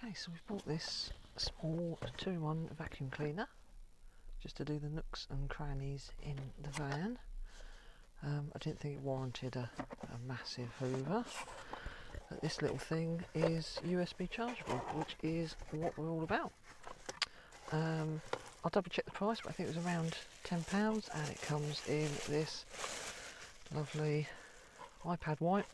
Okay, so we've bought this small 2-in-1 vacuum cleaner just to do the nooks and crannies in the van. I didn't think it warranted a massive hoover, but this little thing is USB chargeable, which is what we're all about. I'll double check the price, but I think it was around £10, and it comes in this lovely iPad white,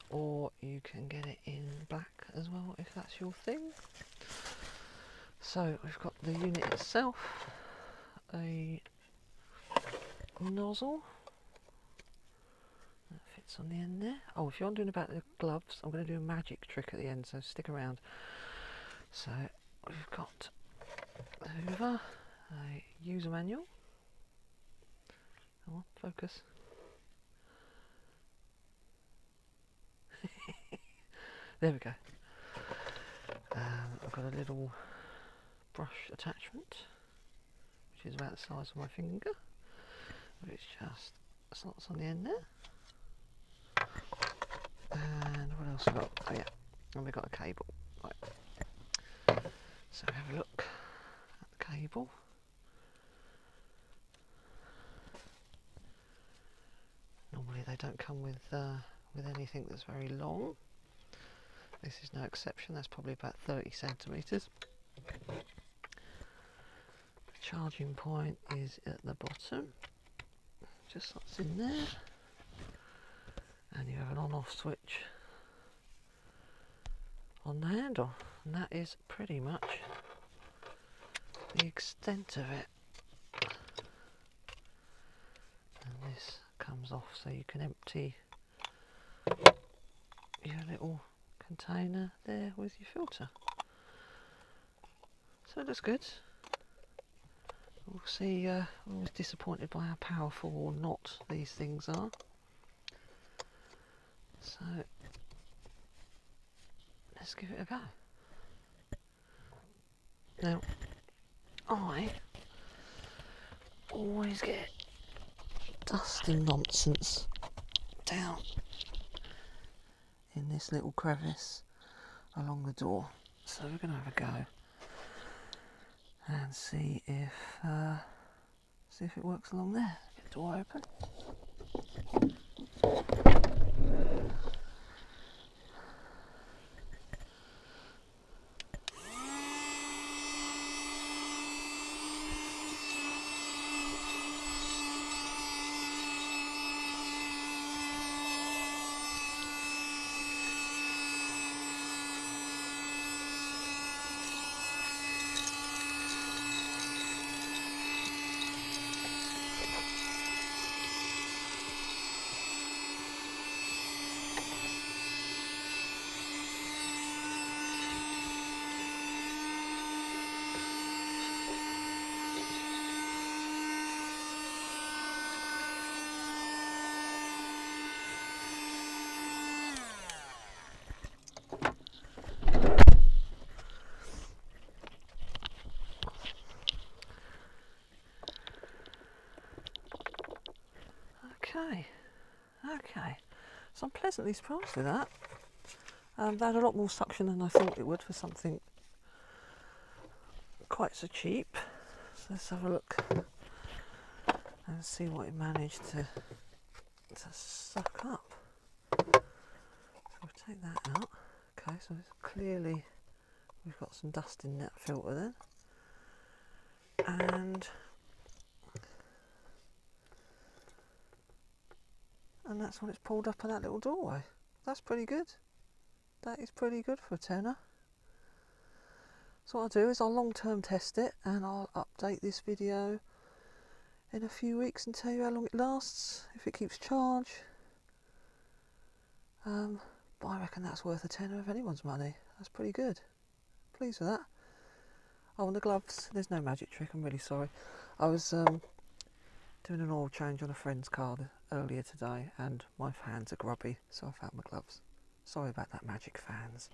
or you can get it in black as well if that's your thing. So we've got the unit itself, a nozzle that fits on the end there. Oh, if you're wondering about the gloves, I'm going to do a magic trick at the end, so stick around. So we've got the hoover, a user manual. Come on, focus. There we go. I've got a little brush attachment, which is about the size of my finger, which just slots on the end there. And what else have we got? Oh yeah, and we've got a cable. Right. So have a look at the cable. Normally they don't come with anything that's very long. This is no exception. That's probably about 30 centimetres. The charging point is at the bottom. Just slots in there. And you have an on-off switch on the handle. And that is pretty much the extent of it. And this comes off so you can empty your little container there with your filter. So it looks good. We'll see, I'm always disappointed by how powerful or not these things are. So let's give it a go. Now, I always get dust and nonsense down in this little crevice along the door, so we're going to have a go and see if it works along there. Get the door open. Okay, so I'm pleasantly surprised with that. That had a lot more suction than I thought it would for something quite so cheap. So let's have a look and see what it managed to suck up. So we'll take that out. Okay, so it's clearly we've got some dust in that filter then. And that's what it's pulled up of that little doorway. That's pretty good. That is pretty good for a tenner. So what I'll do is I'll long-term test it, and I'll update this video in a few weeks and tell you how long it lasts, if it keeps charge. But I reckon that's worth a tenner of anyone's money. That's pretty good. Pleased with that. Oh, and the gloves. There's no magic trick, I'm really sorry. I was doing an oil change on a friend's car earlier today, and my hands are grubby, so I found my gloves. Sorry about that, magic fans.